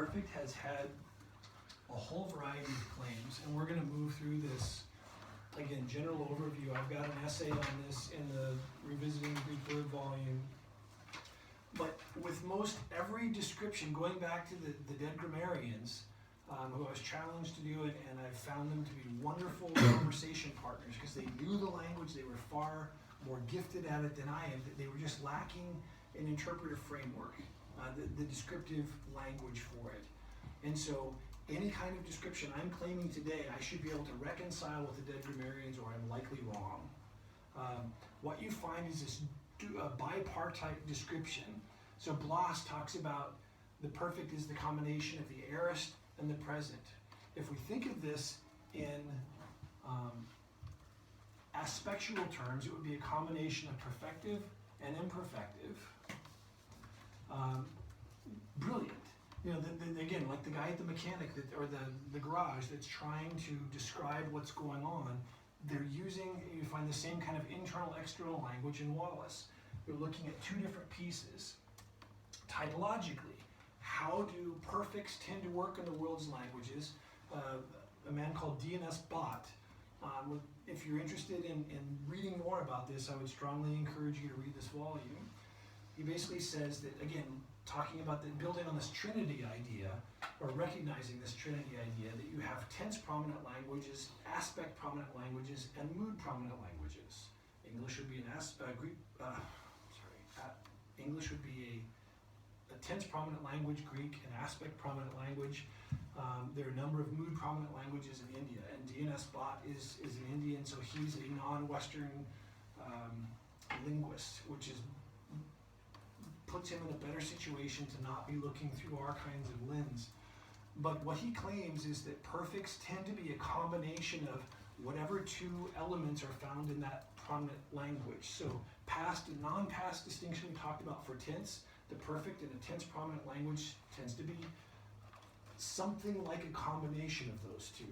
perfect has had a whole variety of claims, and we're going to move through this. Again, general overview. I've got an essay on this in the Revisiting Greek Word volume. But with most every description, going back to the dead grammarians, who I was challenged to do it, and I found them to be wonderful conversation partners because they knew the language, they were far more gifted at it than I am. They were just lacking an interpretive framework, the descriptive language for it. And so any kind of description I'm claiming today, I should be able to reconcile with the dead grammarians, or I'm likely wrong. What you find is this bipartite description. So Blas talks about the perfect is the combination of the aorist and the present. If we think of this in aspectual terms, it would be a combination of perfective and imperfective. Brilliant. You know, again, like the guy at the mechanic or the garage that's trying to describe what's going on, they're using, you find the same kind of internal, external language in Wallace. They're looking at two different pieces. Typologically, how do perfects tend to work in the world's languages? A man called D.N.S. Bott, if you're interested in reading more about this, I would strongly encourage you to read this volume. He basically says that, again, talking about building on this trinity idea, or recognizing this trinity idea, that you have tense prominent languages, aspect prominent languages, and mood prominent languages. English would be English would be a tense prominent language, Greek an aspect prominent language. There are a number of mood prominent languages in India, and D.N.S. Bott is an Indian, so he's a non-Western linguist, which puts him in a better situation to not be looking through our kinds of lens. But what he claims is that perfects tend to be a combination of whatever two elements are found in that prominent language. So past and non-past distinction we talked about for tense. The perfect in a tense prominent language tends to be something like a combination of those two.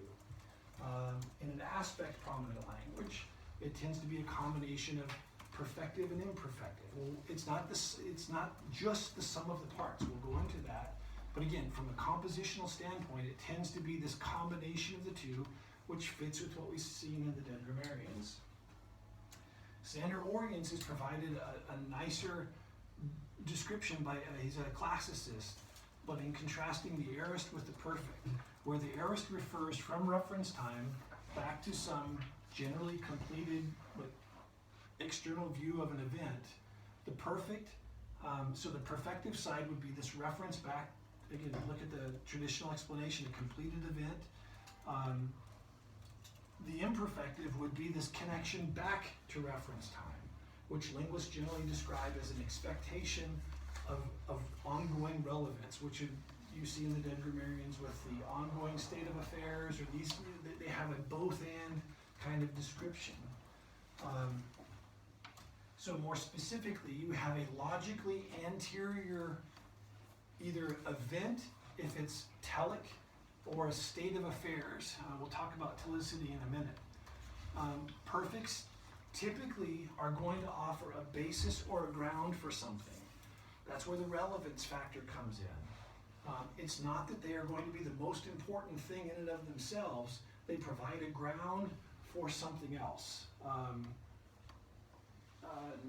In an aspect prominent language, it tends to be a combination of perfective and imperfective. Well, it's not just the sum of the parts. We'll go into that. But again, from a compositional standpoint, it tends to be this combination of the two, which fits with what we've seen in the dead grammarians. Sander Oriens has provided a nicer description he's a classicist, but in contrasting the aorist with the perfect, where the aorist refers from reference time back to some generally completed but external view of an event. The perfect, so the perfective side would be this reference back, again, look at the traditional explanation, a completed event. The imperfective would be this connection back to reference time, which linguists generally describe as an expectation of ongoing relevance, which you see in the dead grammarians with the ongoing state of affairs, or they have a both and kind of description. So more specifically, you have a logically anterior either event, if it's telic, or a state of affairs. We'll talk about telicity in a minute. Perfects typically are going to offer a basis or a ground for something. That's where the relevance factor comes in. It's not that they are going to be the most important thing in and of themselves. They provide a ground for something else.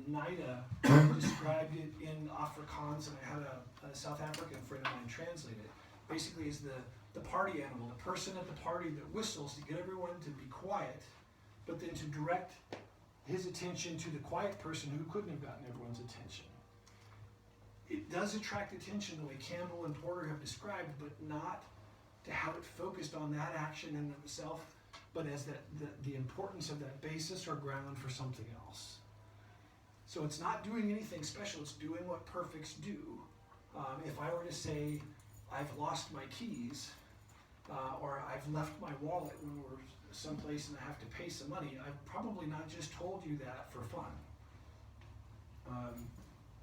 Nida described it in Afrikaans, and I had a South African friend of mine translate it. Basically, is the party animal, the person at the party that whistles to get everyone to be quiet, but then to direct his attention to the quiet person who couldn't have gotten everyone's attention. It does attract attention the way Campbell and Porter have described, but not to have it focused on that action in itself, but as the importance of that basis or ground for something else. So it's not doing anything special, it's doing what perfects do. If I were to say, I've lost my keys, or I've left my wallet when we're someplace and I have to pay some money, I've probably not just told you that for fun.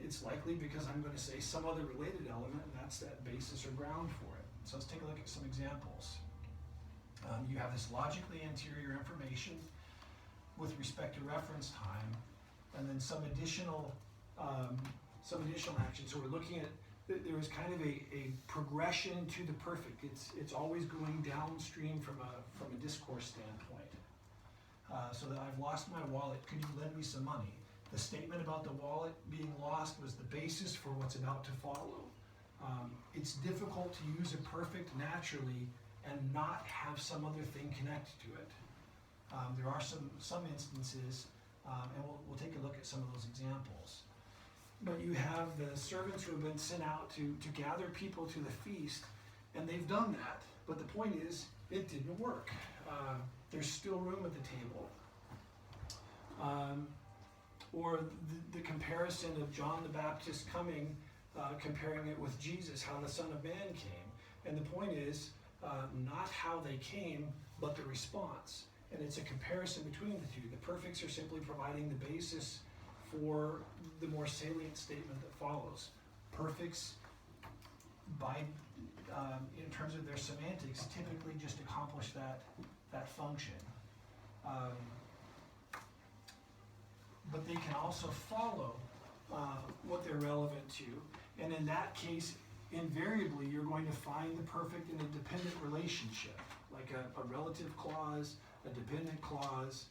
It's likely because I'm going to say some other related element, and that's that basis or ground for it. So let's take a look at some examples. You have this logically anterior information with respect to reference time, and then some additional action. So we're looking at there is kind of a progression to the perfect. It's always going downstream from a discourse standpoint. So that I've lost my wallet, could you lend me some money? The statement about the wallet being lost was the basis for what's about to follow. It's difficult to use a perfect naturally and not have some other thing connected to it. There are some instances, and we'll take a look at some of those examples. But you have the servants who have been sent out to gather people to the feast, and they've done that. But the point is, it didn't work. There's still room at the table. Or the comparison of John the Baptist coming, comparing it with Jesus, how the Son of Man came. And the point is, not how they came, but the response. And it's a comparison between the two. The perfects are simply providing the basis for the more salient statement that follows. Perfects, in terms of their semantics, typically just accomplish that function. But they can also follow what they're relevant to. And in that case, invariably, you're going to find the perfect in a dependent relationship, like a relative clause, a dependent clause.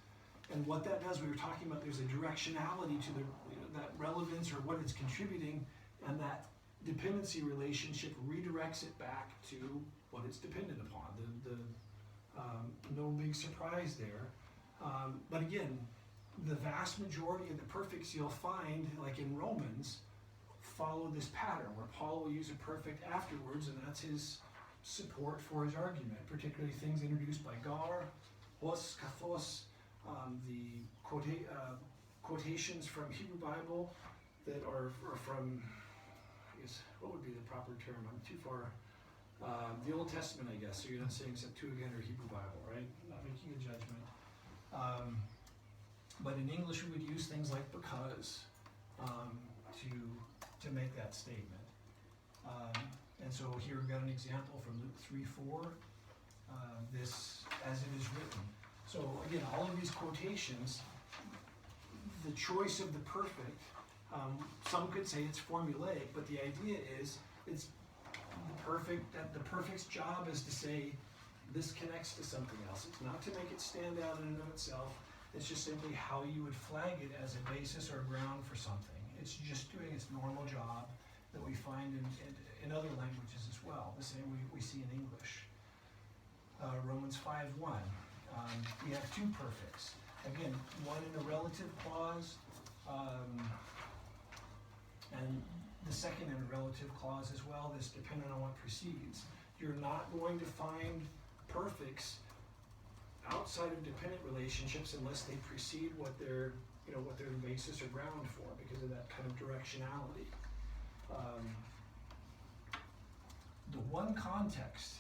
And what that does, we were talking about, there's a directionality to that relevance or what it's contributing, and that dependency relationship redirects it back to what it's dependent upon. No big surprise there. But again, the vast majority of the perfects you'll find, like in Romans, follow this pattern where Paul will use a perfect afterwards, and that's his support for his argument, particularly things introduced by Gar, Hos, Kathos, the quotations from Hebrew Bible that are from, I guess, what would be the proper term? I'm too far. The Old Testament, I guess, so you're not saying Septuagint or Hebrew Bible, right? Not making a judgment. But in English, we would use things like because to make that statement. And so here we've got an example from Luke 3:4, this as it is written. So again, all of these quotations, the choice of the perfect, some could say it's formulaic, but the idea is it's perfect, that the perfect's job is to say this connects to something else. It's not to make it stand out in and of itself. It's just simply how you would flag it as a basis or ground for something. It's just doing its normal job that we find in other languages as well. The same we see in English. Romans 5:1. We have two perfects. Again, one in a relative clause, and the second in a relative clause as well, this dependent on what precedes. You're not going to find perfects outside of dependent relationships unless they precede what they're the basis or ground for, because of that kind of directionality. The one context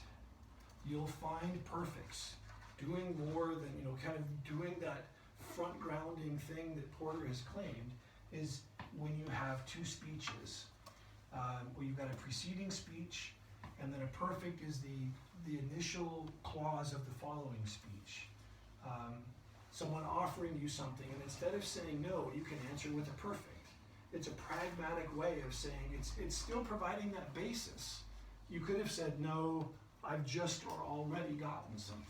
you'll find perfects doing more than, kind of doing that front grounding thing that Porter has claimed is when you have two speeches, where you've got a preceding speech, and then a perfect is the initial clause of the following speech. Someone offering you something, and instead of saying no, you can answer with a perfect. It's a pragmatic way of saying it's still providing that basis. You could have said no, I've just or already gotten something.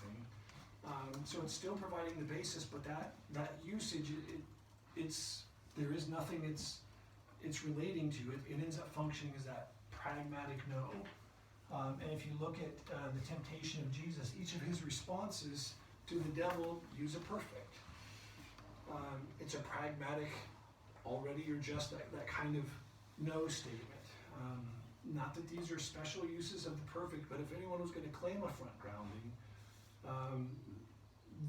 So it's still providing the basis, but that usage, there is nothing it's relating to. It ends up functioning as that pragmatic no. And if you look at the temptation of Jesus, each of his responses to the devil use a perfect. It's a pragmatic, already or just that kind of no statement. Not that these are special uses of the perfect, but if anyone was going to claim a front grounding,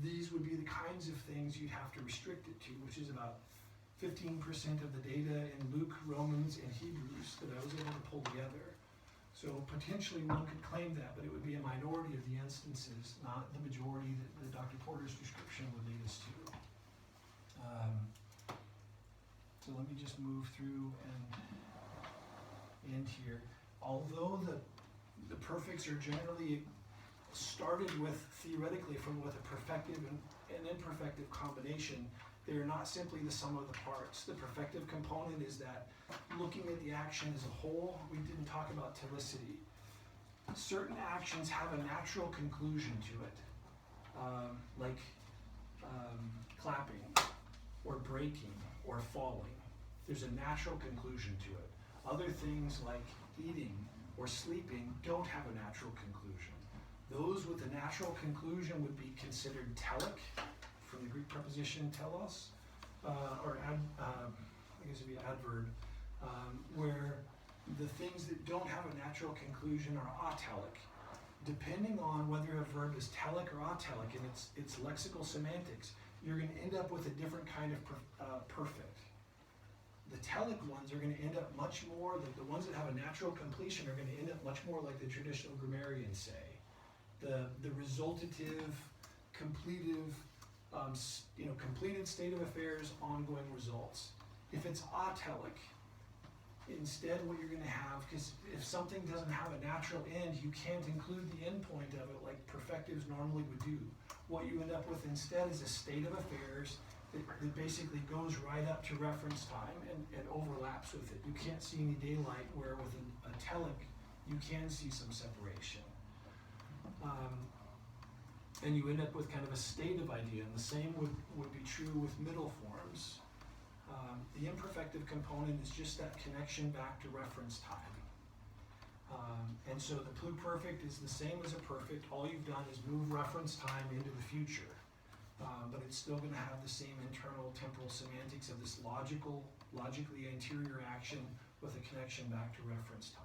these would be the kinds of things you'd have to restrict it to, which is about 15% of the data in Luke, Romans, and Hebrews that I was able to pull together. So potentially one could claim that, but it would be a minority of the instances, not the majority that Dr. Porter's description would lead us to. So let me just move through and end here. Although the perfects are generally started with, theoretically, with a perfective and imperfective combination, They're not simply the sum of the parts. The perfective component is that looking at the action as a whole. We didn't talk about telicity. Certain actions have a natural conclusion to it, like clapping, or breaking, or falling. There's a natural conclusion to it. Other things like eating or sleeping don't have a natural conclusion. Those with a natural conclusion would be considered telic, from the Greek preposition telos, or I guess it'd be adverb, where the things that don't have a natural conclusion are atelic. Depending on whether a verb is telic or atelic in its lexical semantics, you're going to end up with a different kind of perfect. The telic ones are going to end up much more, the ones that have a natural completion are going to end up much more like the traditional grammarians say. The resultative, completive, completed state of affairs, ongoing results. If it's atelic, instead what you're going to have, because if something doesn't have a natural end, you can't include the end point of it like perfectives normally would do. What you end up with instead is a state of affairs that basically goes right up to reference time and overlaps with it. You can't see any daylight, where with a telic you can see some separation. And you end up with kind of a state of idea, and the same would be true with middle forms. The imperfective component is just that connection back to reference time. And so the pluperfect is the same as a perfect. All you've done is move reference time into the future. But it's still going to have the same internal temporal semantics of this logically anterior action with a connection back to reference time.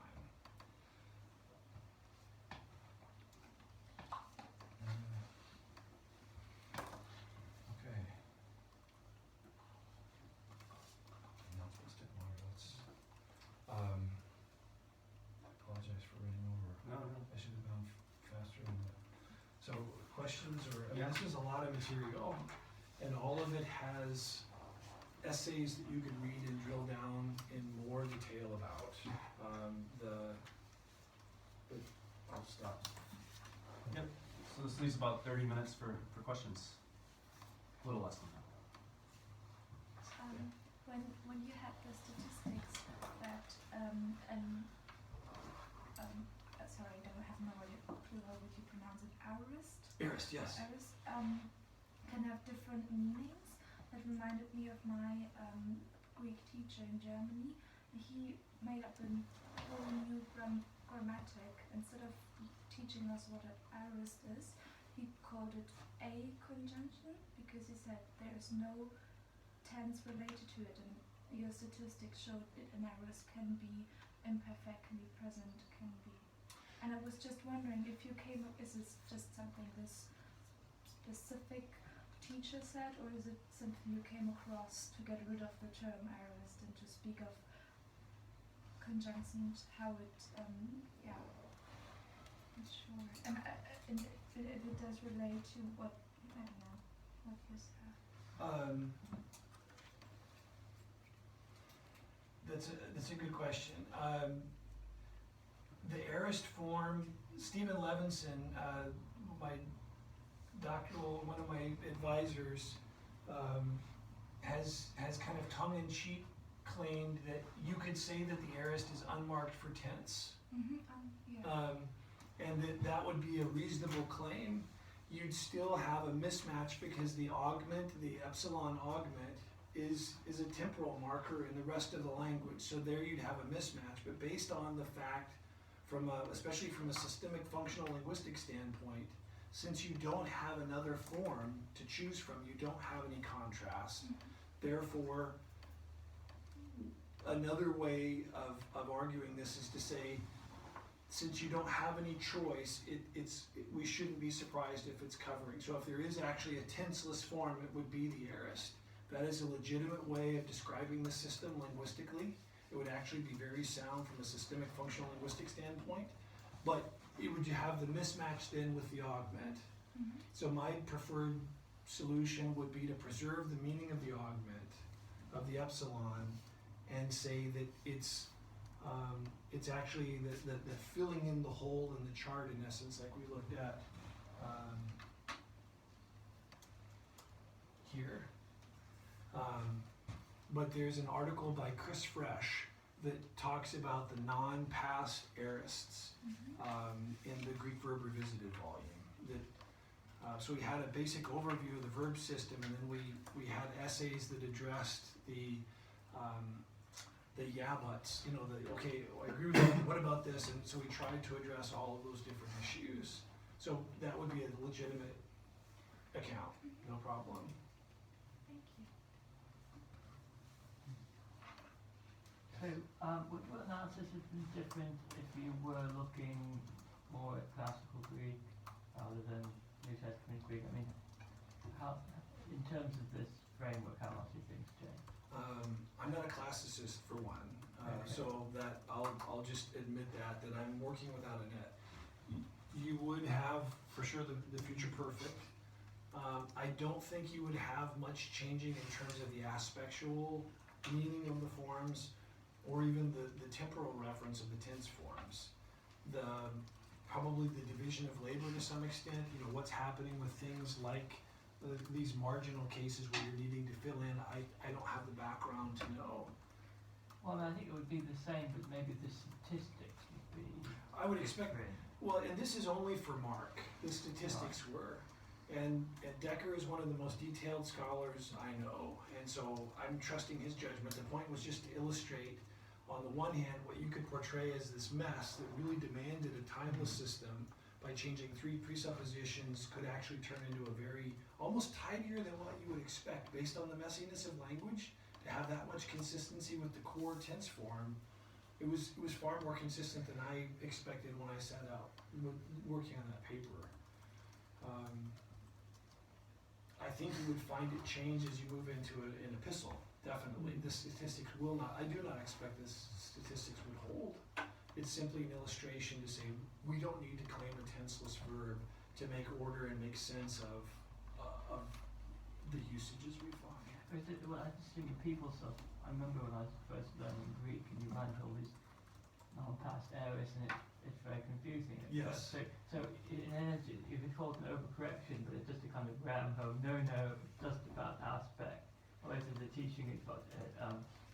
Questions, or this is a lot of material, and all of it has essays that you can read and drill down in more detail about. But I'll stop. Yep. So this leaves about 30 minutes for questions. A little less than that. When you had the statistics that sorry, I don't have no clue how would you pronounce it, Arist, yes. Arist can have different meanings. That reminded me of my Greek teacher in Germany. He made up a whole new grammatic. Instead of teaching us what an aorist is, he called it a conjunction, because he said there is no tense related to it, and your statistics showed that an aorist can be imperfect, can be present, can be. And I was just wondering if you came up, is this just something this specific teacher said, or is it something you came across to get rid of the term aorist and to speak of conjunctions, how it, yeah, I'm sure. And if it does relate to what, I don't know, what you said. That's a good question. The aorist form, Stephen Levinson, one of my advisors, has kind of tongue-in-cheek claimed that you could say that the aorist is unmarked for tense. Yeah. And that would be a reasonable claim. You'd still have a mismatch because the augment, the epsilon augment, is a temporal marker in the rest of the language. So there you'd have a mismatch. But based on the fact, especially from a systemic functional linguistic standpoint, since you don't have another form to choose from, you don't have any contrast. Therefore, another way of arguing this is to say, since you don't have any choice, we shouldn't be surprised if it's covering. So if there is actually a tenseless form, it would be the aorist. That is a legitimate way of describing the system linguistically. It would actually be very sound from a systemic functional linguistic standpoint, but it would have the mismatch then with the augment. So my preferred solution would be to preserve the meaning of the augment, of the epsilon, and say that it's actually the filling in the hole in the chart, in essence, like we looked at here. But there's an article by Chris Fresh that talks about the non-past aorists in the Greek Verb Revisited volume. So we had a basic overview of the verb system, and then we had essays that addressed the yeah buts. You know, okay, I agree with you, what about this? And so we tried to address all of those different issues. So that would be a legitimate account, no problem. Thank you. So, would analysis have been different if you were looking more at classical Greek rather than New Testament Greek? I mean, how, in terms of this framework, how much do things change? I'm not a classicist for one, Okay. so that I'll just admit that I'm working without a net. You would have for sure the future perfect. I don't think you would have much changing in terms of the aspectual meaning of the forms, or even the temporal reference of the tense forms. Probably the division of labor to some extent. You know, what's happening with things like these marginal cases where you're needing to fill in. I don't have the background to know. Well, I think it would be the same, but maybe the statistics would be I would expect. different. Well, and this is only for Mark. The statistics were. And Decker is one of the most detailed scholars I know, and so I'm trusting his judgment. The point was just to illustrate, on the one hand, what you could portray as this mess that really demanded a timeless system by changing 3 presuppositions could actually turn into a very, almost tidier than what you would expect based on the messiness of language. To have that much consistency with the core tense form, it was far more consistent than I expected when I set out working on that paper. I think you would find it change as you move into an epistle, definitely. The statistics will not, I do not expect the statistics would hold. It's simply an illustration to say, we don't need to claim a tenseless verb to make order and make sense of the usages we find. Well, I just think of people stuff. I remember when I was first learning Greek and you had all these non-past aorist, and it's very confusing. Yes. So in energy, you could call it an overcorrection, but it's just a kind of ram home, no, just about aspect. Whereas in the teaching it's got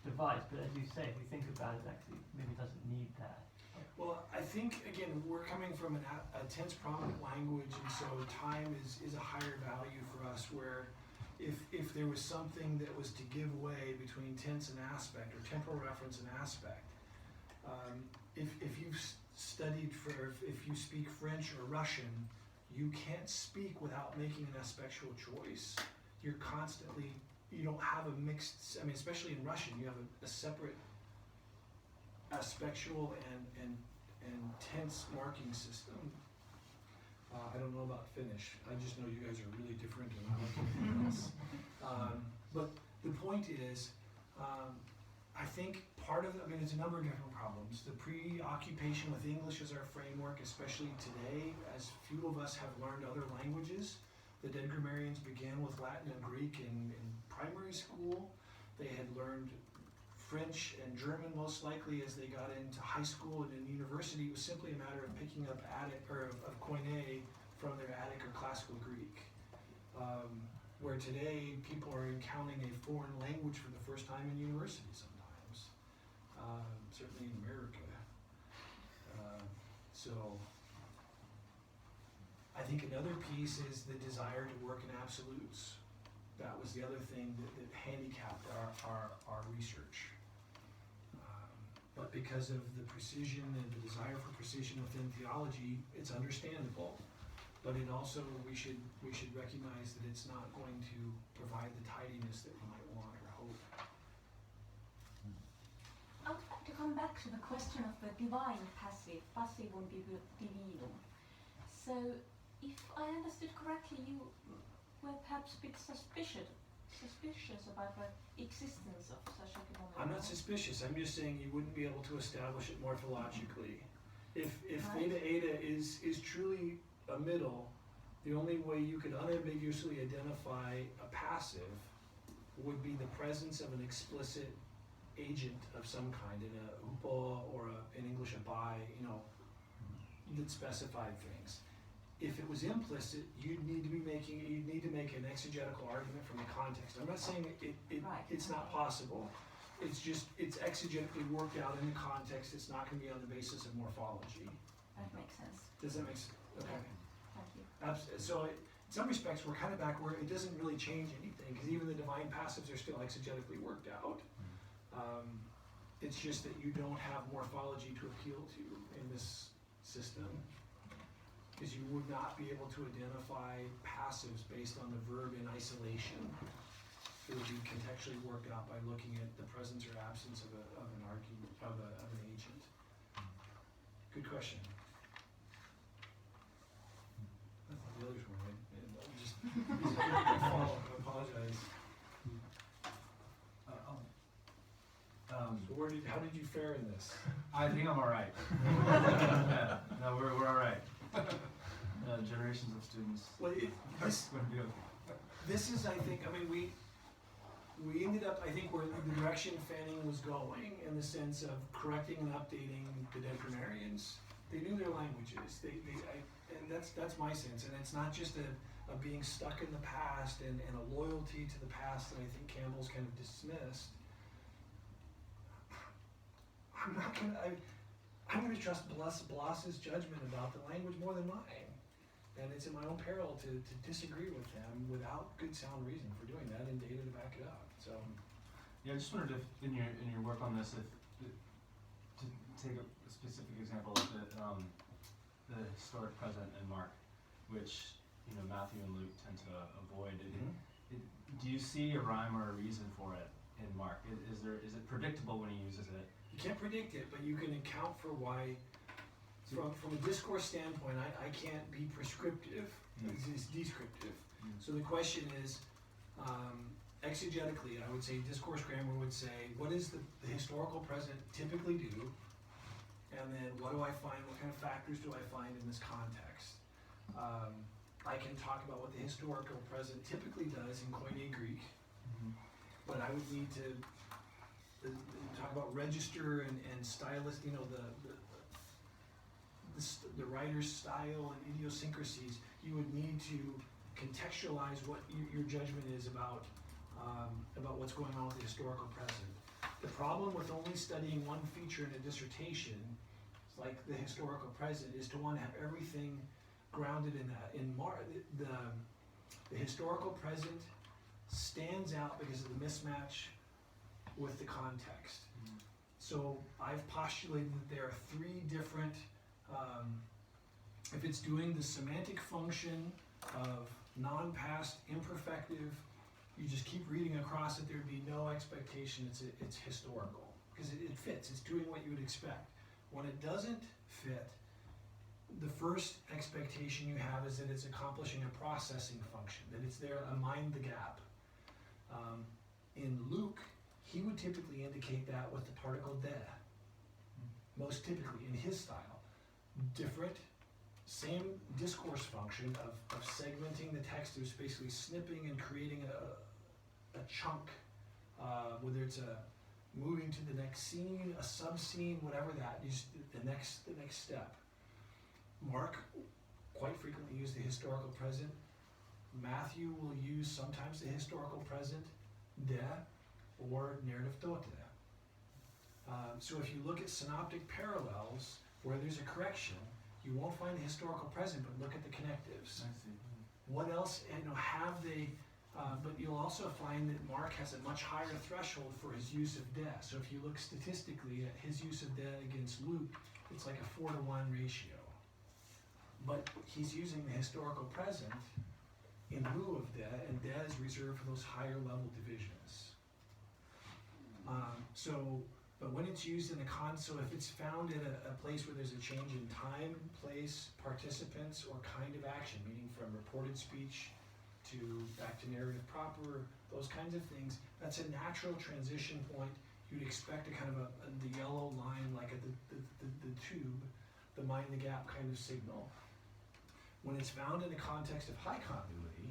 device, but as you say, if we think about it, actually maybe it doesn't need that. Well, I think, again, we're coming from a tense prominent language, and so time is a higher value for us, where if there was something that was to give way between tense and aspect, or temporal reference and aspect, if you've studied if you speak French or Russian, you can't speak without making an aspectual choice. You're constantly, you don't have a mixed, I mean, especially in Russian, you have a separate aspectual and tense marking system. I don't know about Finnish. I just know you guys are really different and I like everything else. But the point is, I think part of it, I mean, it's a number of different problems. The preoccupation with English as our framework, especially today, as few of us have learned other languages. The dead grammarians began with Latin and Greek in primary school. They had learned French and German most likely as they got into high school and in university. It was simply a matter of picking up Attic or of Koine from their Attic or classical Greek. Where today people are encountering a foreign language for the first time in university sometimes, certainly in America. So I think another piece is the desire to work in absolutes. That was the other thing that handicapped our research. But because of the precision and the desire for precision within theology, it's understandable. But it also, we should recognize that it's not going to provide the tidiness that we might want or hope. I would like to come back to the question of the divine passive, passivum divinum. So, if I understood correctly, you were perhaps a bit suspicious about the existence of such a phenomenon. I'm not suspicious. I'm just saying you wouldn't be able to establish it morphologically. If Right. theta eta is truly a middle, the only way you could unambiguously identify a passive would be the presence of an explicit agent of some kind in a upo or in English a by, that specified things. if it was implicit, you'd need to make an exegetical argument from the context. I'm not saying Right. it's not possible. It's just, it's exegetically worked out in the context. It's not gonna be on the basis of morphology. That makes sense. Does that make sense? Okay. Thank you. So in some respects, we're kind of back where it doesn't really change anything, because even the divine passives are still exegetically worked out. It's just that you don't have morphology to appeal to in this system, because you would not be able to identify passives based on the verb in isolation. It would be contextually worked out by looking at the presence or absence of an argument, of an agent. Good question. I thought the others were right. And just follow. I apologize. So how did you fare in this? I think I'm all right. Yeah, no, we're all right. Generations of students. Well, It's going to be okay. this is, I think, I mean, we ended up, I think, where the direction Fanning was going, in the sense of correcting and updating the dead grammarians. They knew their languages. And that's my sense. And it's not just a being stuck in the past and a loyalty to the past that I think Campbell's kind of dismissed. I'm gonna trust Bloss's judgment about the language more than mine. And it's in my own peril to disagree with him without good sound reason for doing that and data to back it up. So Yeah, I just wondered if in your work on this, if to take a specific example of the historic present in Mark, which Matthew and Luke tend to avoid. Do you see a rhyme or a reason for it in Mark? Is it predictable when he uses it? you can't predict it, but you can account for why. From a discourse standpoint, I can't be prescriptive. It's descriptive. So the question is, exegetically, I would say discourse grammar would say, what does the historical present typically do? And then what do I find, what kind of factors do I find in this context? I can talk about what the historical present typically does in Koine Greek, but I would need to talk about register and stylist, the writer's style and idiosyncrasies. You would need to contextualize what your judgment is about what's going on with the historical present. The problem with only studying one feature in a dissertation, like the historical present, is to want to have everything grounded in that. The historical present stands out because of the mismatch with the context. So I've postulated that there are three different, if it's doing the semantic function of non-past imperfective, you just keep reading across it, there'd be no expectation it's historical, because it fits, it's doing what you would expect. When it doesn't fit, the first expectation you have is that it's accomplishing a processing function, that it's there, a mind the gap. In Luke, he would typically indicate that with the particle de, most typically in his style. Different, same discourse function of segmenting the text, is basically snipping and creating a chunk, whether it's moving to the next scene, a sub-scene, whatever that is, the next step. Mark quite frequently used the historical present. Matthew will use sometimes the historical present, de, or narrative tote. So if you look at synoptic parallels where there's a correction, you won't find the historical present, but look at the connectives. I see. What else, have they, but you'll also find that Mark has a much higher threshold for his use of de. So if you look statistically at his use of de against Luke, it's like a 4-to-1 ratio. But he's using the historical present in lieu of de, and de is reserved for those higher level divisions. But when it's used in so if it's found in a place where there's a change in time, place, participants, or kind of action, meaning from reported speech to back to narrative proper, those kinds of things, that's a natural transition point. You'd expect a kind of the yellow line, like at the tube, the mind the gap kind of signal. When it's found in the context of high continuity,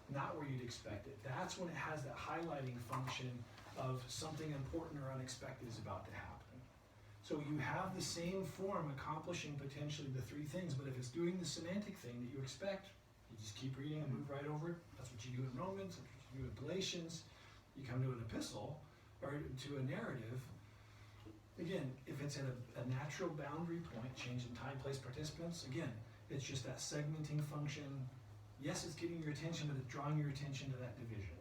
not where you'd expect it, that's when it has that highlighting function of something important or unexpected is about to happen. So you have the same form accomplishing potentially the three things, but if it's doing the semantic thing that you expect, you just keep reading and move right over it. That's what you do in Romans, that's what you do in Galatians. You come to an epistle, or to a narrative. Again, if it's at a natural boundary point, change in time, place, participants, again, it's just that segmenting function. Yes, it's getting your attention, but it's drawing your attention to that division.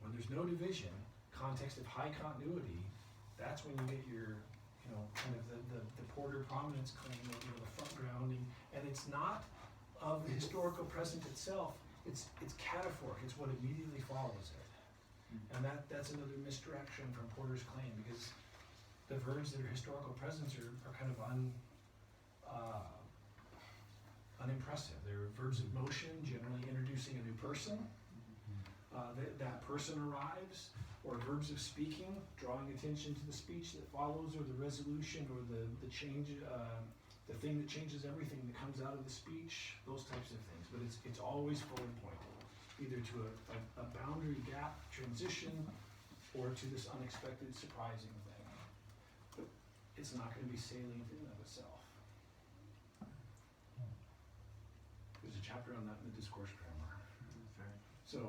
When there's no division, context of high continuity, that's when you get your, kind of the Porter prominence claim, the front grounding, and it's not of the historical present itself, it's cataphoric, it's what immediately follows it. And that's another misdirection from Porter's claim, because the verbs that are historical presents are kind of unimpressive. They're verbs of motion, generally introducing a new person. That person arrives, or verbs of speaking, drawing attention to the speech that follows, or the resolution, or the change, the thing that changes everything that comes out of the speech, those types of things. But it's always forward pointed, either to a boundary gap transition, or to this unexpected, surprising thing. But it's not going to be salient in and of itself. There's a chapter on that in the discourse grammar. So,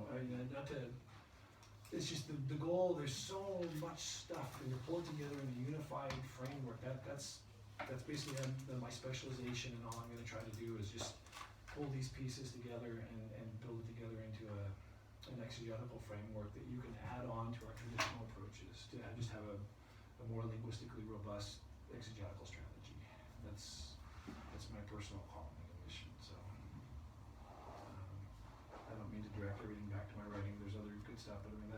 it's just the goal. There's so much stuff, and you pull it together in a unified framework. That's basically my specialization, and all I'm going to try to do is just pull these pieces together and build it together into an exegetical framework that you can add on to our traditional approaches to just have a more linguistically robust exegetical strategy. That's my personal calling and mission. So I don't mean to direct everything back to my writing. There's other good stuff, but I mean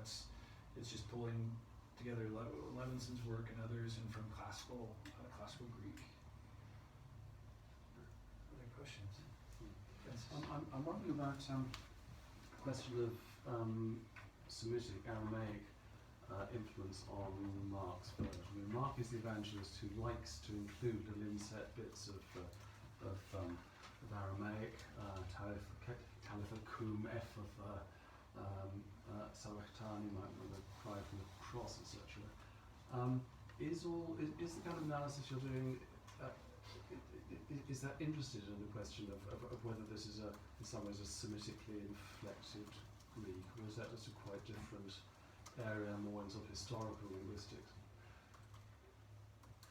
it's just pulling together Levenson's work and others, and from classical Greek. Other questions? I'm wondering about the question of Semitic, Aramaic influence on Mark's version. I mean, Mark is the evangelist who likes to include little inset bits of Aramaic, Talitha Kum, F of Sabachthani, the cry from the cross, etc. Is the kind of analysis you're doing, is that interested in the question of whether this is in some ways a Semitically inflected Greek, or is that just a quite different area, more in sort of historical linguistics?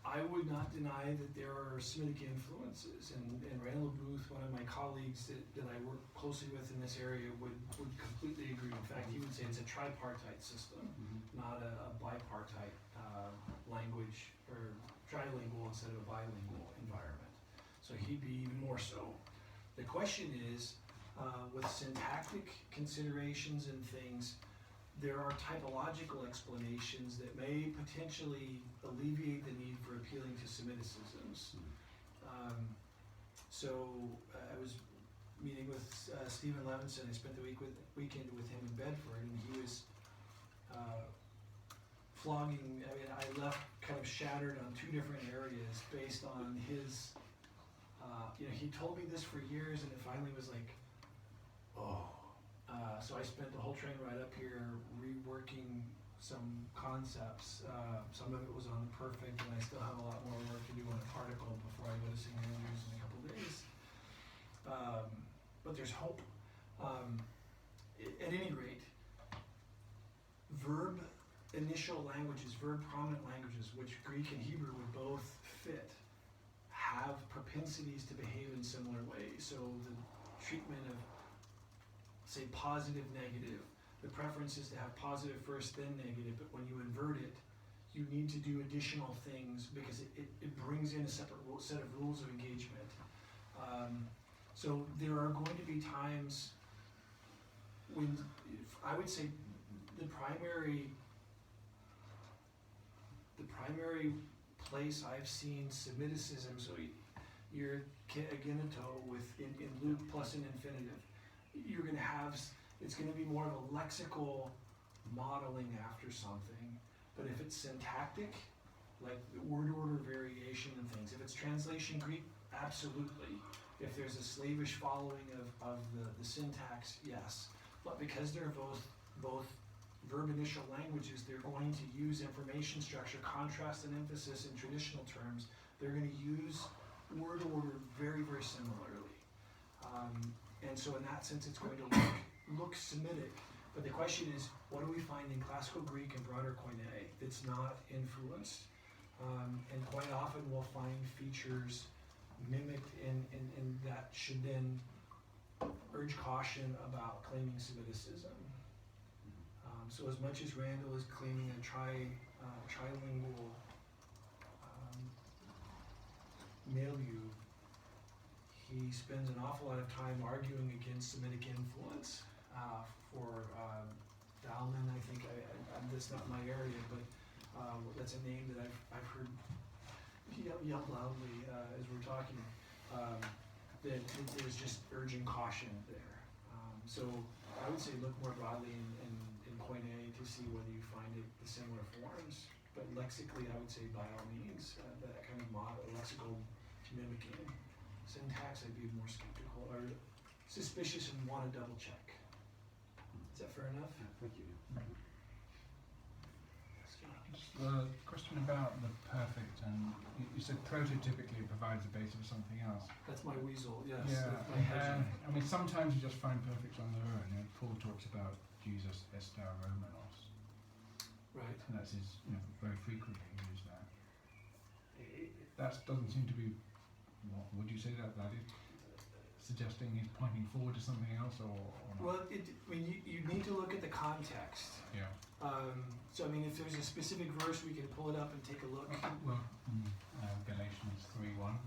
I would not deny that there are Semitic influences, and Randall Booth, one of my colleagues that I work closely with in this area, would completely agree. In fact, he would say it's a tripartite system, not a bipartite language, or trilingual instead of a bilingual environment. So he'd be even more so. The question is, with syntactic considerations and things, there are typological explanations that may potentially alleviate the need for appealing to Semiticisms. So I was meeting with Stephen Levinson. I spent the weekend with him in Bedford, and he was flogging. I mean, I left kind of shattered on two different areas based on his. He told me this for years, and it finally was like, oh. So I spent the whole train ride up here reworking some concepts. Some of it was on the perfect, and I still have a lot more work to do on a particle before I go to St. Andrews in a couple of days. But there's hope. At any rate, verb initial languages, verb prominent languages, which Greek and Hebrew would both fit, have propensities to behave in similar ways. So the treatment of, say, positive, negative. The preference is to have positive first, then negative, but when you invert it, you need to do additional things because it brings in a separate set of rules of engagement. So there are going to be times when, I would say, the primary place I've seen Semiticism, so you're ageneto with in Luke plus an infinitive. You're going to have, it's going to be more of a lexical modeling after something, but if it's syntactic, like word order variation and things, if it's translation Greek, absolutely. If there's a slavish following of the syntax, yes. But because they're both verb initial languages, they're going to use information structure, contrast and emphasis in traditional terms. They're going to use word order very, very similarly. And so in that sense, it's going to look Semitic. But the question is, what do we find in classical Greek and broader Koine that's not influenced? And quite often we'll find features mimicked in that should then urge caution about claiming Semiticism. So as much as Randall is claiming a trilingual milieu, he spends an awful lot of time arguing against Semitic influence. For Dalman, I think that's not my area, but that's a name that I've heard yelled loudly as we're talking. That there's just urging caution there. So I would say look more broadly in Koine to see whether you find it the similar forms. But lexically, I would say by all means that kind of lexical mimicking. Syntax, I'd be more skeptical or suspicious and want to double check. Is that fair enough? Yeah, thank you. Yes, John. Just a question about the perfect, and you said prototypically it provides the basis for something else. That's my weasel, yes. Yeah, That's my hedging. I mean, sometimes you just find perfects on their own. You know, Paul talks about Jesus estar Romanos, Right. and that's his, very frequently used that. That doesn't seem to be, what would you say that is suggesting he's pointing forward to something else, or not? Well, you need to look at the context. Yeah. So, I mean, if there's a specific verse, we can pull it up and take a look. Well, Galatians 3:1.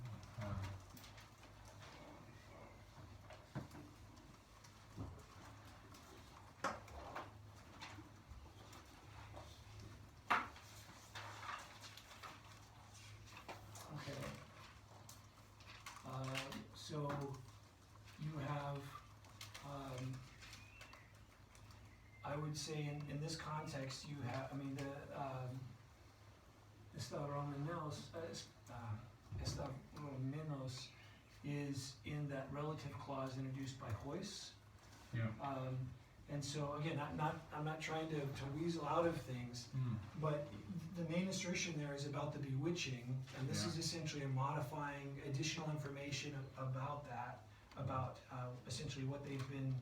Okay. So you have, I would say in this context, you have, I mean, the estaromenos is in that relative clause introduced by Hoyce. Yeah. And so again, I'm not trying to weasel out of things, but the main assertion there is about the bewitching, and this Yeah. is essentially a modifying additional information about that, about essentially what they've been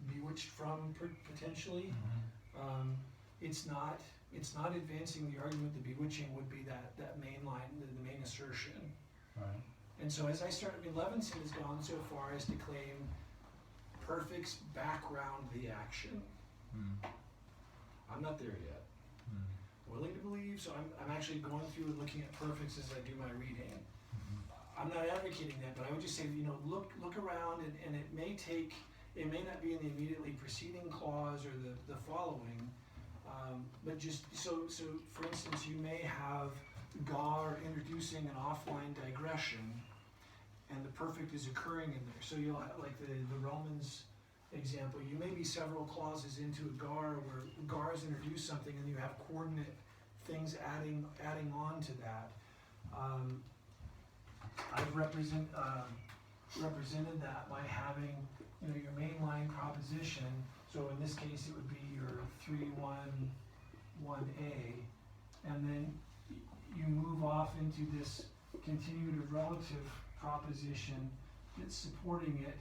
bewitched from potentially. It's not advancing the argument that bewitching would be that main line, the main assertion. Right. And so as I started, Levinson has gone so far as to claim perfects background the action. I'm not there yet. Willing to believe, so I'm actually going through and looking at perfects as I do my reading. I'm not advocating that, but I would just say, look around, and it may not be in the immediately preceding clause or the following, but just so for instance, you may have Gar introducing an offline digression, and the perfect is occurring in there. So you'll have, like the Romans example, you may be several clauses into a Gar where Gar has introduced something, and you have coordinate things adding on to that. I've represented that by having your mainline proposition. So in this case, it would be your 3-1-1A, and then you move off into this continued relative proposition that's supporting it,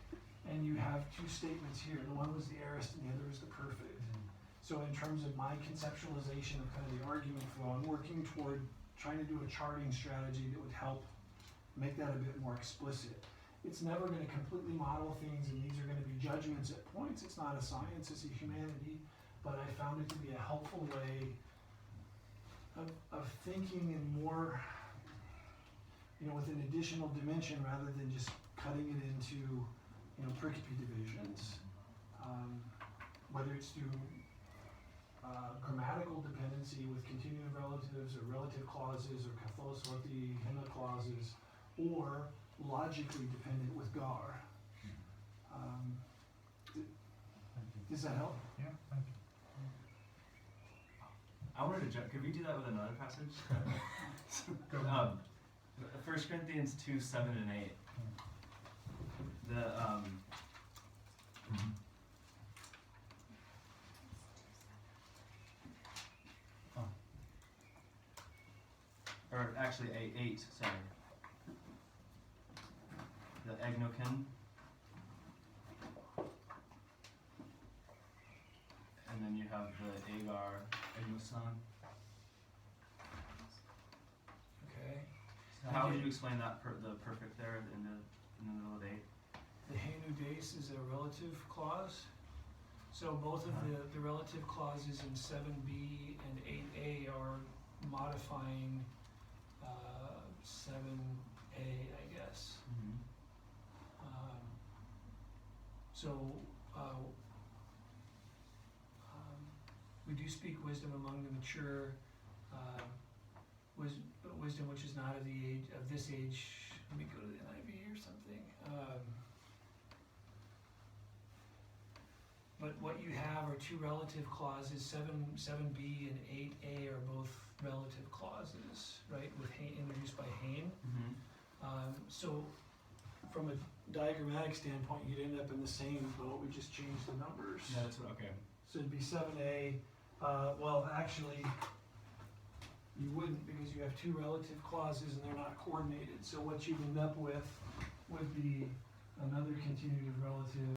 and you have two statements here. The one was the aorist and the other is the perfect. So in terms of my conceptualization of kind of the argument flow, I'm working toward trying to do a charting strategy that would help make that a bit more explicit. It's never going to completely model things, and these are going to be judgments at points. It's not a science, it's a humanity, but I found it to be a helpful way of thinking in more, with an additional dimension rather than just cutting it into, pericope divisions. Whether it's through grammatical dependency with continuing relatives or relative clauses or kathos orthi hema clauses, or logically dependent with Gar. Does that help? Yeah, thank you. I wanted to jump. Could we do that with another passage? 1 Corinthians 2:7-8. or actually A8, sorry. The egnokin. And then you have the agar egnosan. Okay. So how would you explain that the perfect there in the middle of 8? The henu des is a relative clause. So both of the relative clauses in 7b and 8a are modifying 7a, I guess. Mm-hmm. We do speak wisdom among the mature, wisdom which is not of the age of this age. Let me go to the NIV or something. But what you have are two relative clauses. 7b and 8a are both relative clauses, right? With introduced by Hain. Mm-hmm. So from a diagrammatic standpoint, you'd end up in the same boat. We just changed the numbers. Yeah, that's what, okay. So it'd be 7a. Well, actually, you wouldn't, because you have two relative clauses and they're not coordinated. So what you'd end up with would be another continuative relative